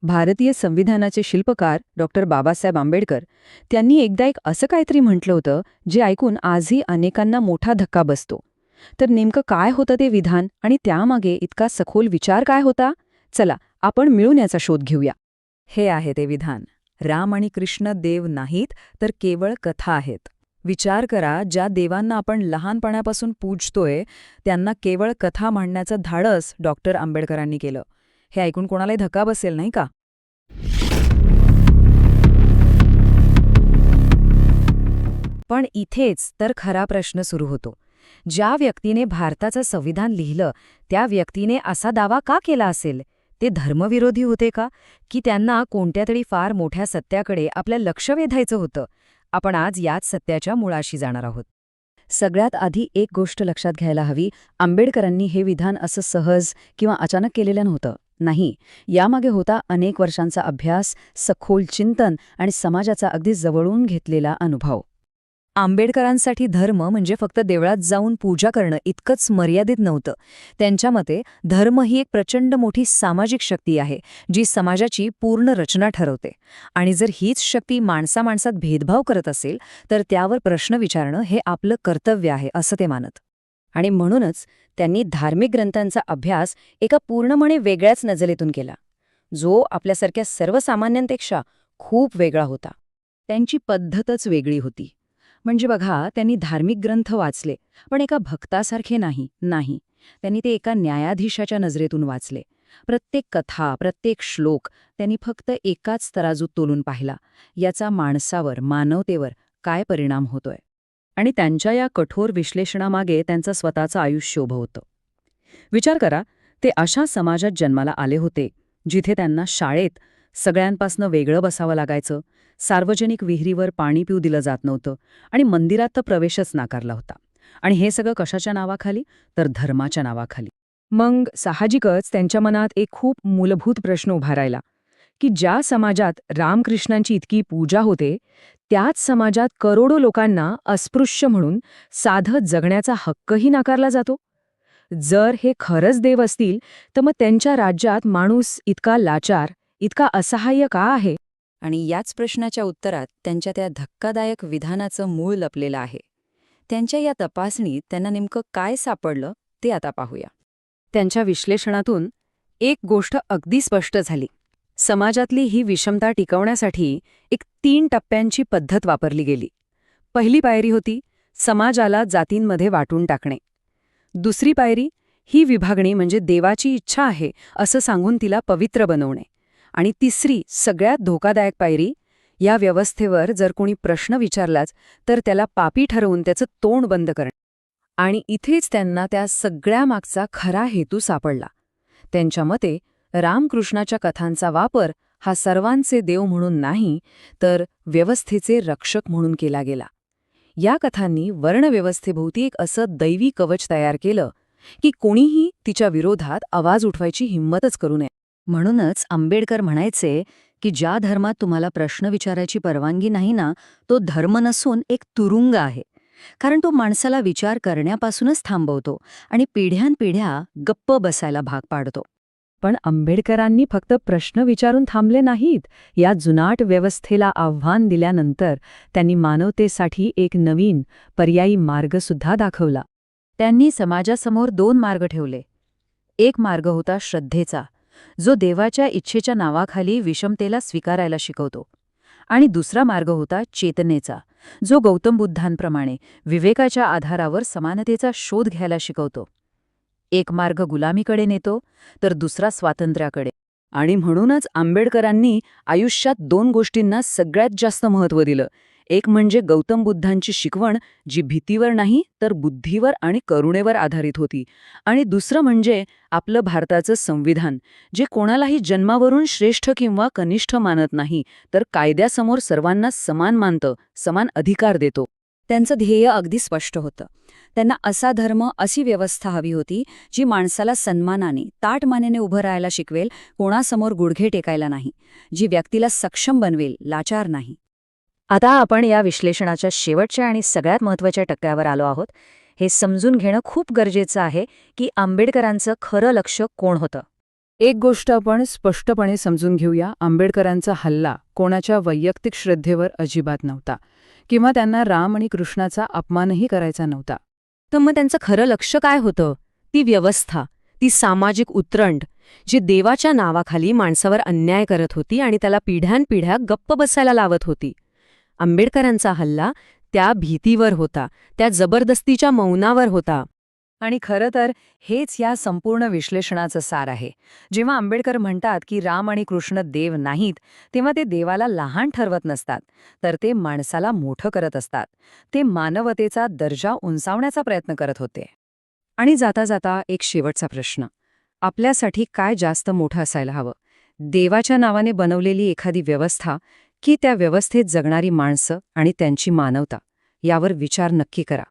भारतीय संविधानाचे शिल्पकार डॉक्टर बाबासाहेब आंबेडकर त्यांनी एकदा एक असं काहीतरी म्हटलं होतं जे ऐकून आजही अनेकांना मोठा धक्का बसतो. तर नेमकं काय होतं ते विधान आणि त्यामागे इतका सखोल विचार काय होता? चला आपण मिळून याचा शोध घेऊया. हे आहे ते विधान. राम आणि कृष्ण देव नाहीत, तर केवळ कथा आहेत. विचार करा, ज्या देवांना आपण लहानपणापासून पूजतोय त्यांना केवळ कथा म्हणण्याचं धाडस डॉक्टर आंबेडकरांनी केलं. हे ऐकून कोणालाही धक्का बसेल, नाही का? पण इथेच तर खरा प्रश्न सुरू होतो. ज्या व्यक्तीने भारताचं संविधान लिहिलं त्या व्यक्तीने असा दावा का केला असेल? ते धर्मविरोधी होते का? की त्यांना कोणत्यातरी फार मोठ्या सत्याकडे आपलं लक्ष वेधायचं होतं? आपण आज याच सत्याच्या मुळाशी जाणार आहोत. सगळ्यात आधी एक गोष्ट लक्षात घ्यायला हवी, आंबेडकरांनी हे विधान असं सहज किंवा अचानक केलेलं नव्हतं. नाही, यामागे होता अनेक वर्षांचा अभ्यास, सखोल चिंतन आणि समाजाचा अगदी जवळून घेतलेला अनुभव. आंबेडकरांसाठी धर्म म्हणजे फक्त देवळात जाऊन पूजा करणं इतकंच मर्यादित नव्हतं. त्यांच्या मते धर्म ही एक प्रचंड मोठी सामाजिक शक्ती आहे, जी समाजाची पूर्ण रचना ठरवते. आणि जर हीच शक्ती माणसामाणसात भेदभाव करत असेल तर त्यावर प्रश्न विचारणं हे आपलं कर्तव्य आहे, असं ते मानत. आणि म्हणूनच त्यांनी धार्मिक ग्रंथांचा अभ्यास एका पूर्णपणे वेगळ्याच नजरेतून केला, जो आपल्यासारख्या सर्वसामान्यांपेक्षा खूप वेगळा होता. त्यांची पद्धतच वेगळी होती. म्हणजे बघा, त्यांनी धार्मिक ग्रंथ वाचले, पण एका भक्तासारखे नाही. त्यांनी ते एका न्यायाधीशाच्या नजरेतून वाचले. प्रत्येक कथा, प्रत्येक श्लोक त्यांनी फक्त एकाच तराजूत तोलून पाहिला, याचा माणसावर, मानवतेवर काय परिणाम होतोय. आणि त्यांच्या या कठोर विश्लेषणामागे त्यांचं स्वतःचं आयुष्य उभं होतं. विचार करा, ते अशा समाजात जन्माला आले होते जिथे त्यांना शाळेत सगळ्यांपासनं वेगळं बसावं लागायचं, सार्वजनिक विहिरीवर पाणी पिऊ दिलं जात नव्हतं आणि मंदिरात तर प्रवेशच नाकारला होता. आणि हे सगळं कशाच्या नावाखाली? तर धर्माच्या नावाखाली. मग साहजिकच त्यांच्या मनात एक खूप मूलभूत प्रश्न उभा राहिला, की ज्या समाजात रामकृष्णांची इतकी पूजा होते त्याच समाजात करोडो लोकांना अस्पृश्य म्हणून साधं जगण्याचा हक्कही नाकारला जातो. जर हे खरंच देव असतील तर मग त्यांच्या राज्यात माणूस इतका लाचार, इतका असहाय्य का आहे? आणि याच प्रश्नाच्या उत्तरात त्यांच्या त्या धक्कादायक विधानाचं मूळ लपलेलं आहे. त्यांच्या या तपासणीत त्यांना नेमकं काय सापडलं ते आता पाहूया. त्यांच्या विश्लेषणातून एक गोष्ट अगदी स्पष्ट झाली. समाजातली ही विषमता टिकवण्यासाठी एक 3 टप्प्यांची पद्धत वापरली गेली. पहिली पायरी होती समाजाला जातींमध्ये वाटून टाकणे. दुसरी पायरी ही विभागणी म्हणजे देवाची इच्छा आहे असं सांगून तिला पवित्र बनवणे. आणि तिसरी, सगळ्यात धोकादायक पायरी, या व्यवस्थेवर जर कोणी प्रश्न विचारलाच तर त्याला पापी ठरवून त्याचं तोंड बंद करणे. आणि इथेच त्यांना त्या सगळ्यामागचा खरा हेतू सापडला. त्यांच्या मते रामकृष्णाच्या कथांचा वापर हा सर्वांचे देव म्हणून नाही, तर व्यवस्थेचे रक्षक म्हणून केला गेला. या कथांनी वर्णव्यवस्थेभोवती एक असं दैवी कवच तयार केलं की कोणीही तिच्या विरोधात आवाज उठवायची हिंमतच करू नये. म्हणूनच आंबेडकर म्हणायचे की ज्या धर्मात तुम्हाला प्रश्न विचारायची परवानगी नाही ना, तो धर्म नसून एक तुरुंग आहे. कारण तो माणसाला विचार करण्यापासूनच थांबवतो आणि पिढ्यानपिढ्या गप्प बसायला भाग पाडतो. पण आंबेडकरांनी फक्त प्रश्न विचारून थांबले नाहीत. या जुनाट व्यवस्थेला आव्हान दिल्यानंतर त्यांनी मानवतेसाठी एक नवीन, पर्यायी मार्गसुद्धा दाखवला. त्यांनी समाजासमोर 2 मार्ग ठेवले. एक मार्ग होता श्रद्धेचा, जो देवाच्या इच्छेच्या नावाखाली विषमतेला स्वीकारायला शिकवतो. आणि दुसरा मार्ग होता चेतनेचा, जो गौतम बुद्धांप्रमाणे विवेकाच्या आधारावर समानतेचा शोध घ्यायला शिकवतो. एक मार्ग गुलामीकडे नेतो, तर दुसरा स्वातंत्र्याकडे. आणि म्हणूनच आंबेडकरांनी आयुष्यात 2 गोष्टींना सगळ्यात जास्त महत्त्व दिलं. एक म्हणजे गौतम बुद्धांची शिकवण, जी भीतीवर नाही तर बुद्धीवर आणि करुणेवर आधारित होती. आणि दुसरं म्हणजे आपलं भारताचं संविधान, जे कोणालाही जन्मावरून श्रेष्ठ किंवा कनिष्ठ मानत नाही, तर कायद्यासमोर सर्वांना समान मानतं, समान अधिकार देतो. त्यांचं ध्येय अगदी स्पष्ट होतं. त्यांना असा धर्म, अशी व्यवस्था हवी होती जी माणसाला सन्मानाने, ताठमानेने उभं राहायला शिकवेल, कोणासमोर गुडघे टेकायला नाही, जी व्यक्तीला सक्षम बनवेल, लाचार नाही. आता आपण या विश्लेषणाच्या शेवटच्या आणि सगळ्यात महत्त्वाच्या टप्प्यावर आलो आहोत. हे समजून घेणं खूप गरजेचं आहे की आंबेडकरांचं खरं लक्ष्य कोण होतं. एक गोष्ट आपण स्पष्टपणे समजून घेऊया, आंबेडकरांचा हल्ला कोणाच्या वैयक्तिक श्रद्धेवर अजिबात नव्हता किंवा त्यांना राम आणि कृष्णाचा अपमानही करायचा नव्हता. तर मग त्यांचं खरं लक्ष काय होतं? ती व्यवस्था, ती सामाजिक उतरंड, जी देवाच्या नावाखाली माणसावर अन्याय करत होती आणि त्याला पिढ्यानपिढ्या गप्प बसायला लावत होती. आंबेडकरांचा हल्ला त्या भीतीवर होता, त्या जबरदस्तीच्या मौनावर होता. आणि खरं तर हेच या संपूर्ण विश्लेषणाचं सार आहे. जेव्हा आंबेडकर म्हणतात की राम आणि कृष्ण देव नाहीत, तेव्हा ते देवाला लहान ठरवत नसतात, तर ते माणसाला मोठं करत असतात. ते मानवतेचा दर्जा उंचावण्याचा प्रयत्न करत होते. आणि जाता जाता एक शेवटचा प्रश्न. आपल्यासाठी काय जास्त मोठं असायला हवं? देवाच्या नावाने बनवलेली एखादी व्यवस्था की त्या व्यवस्थेत जगणारी माणसं आणि त्यांची मानवता? यावर विचार नक्की करा.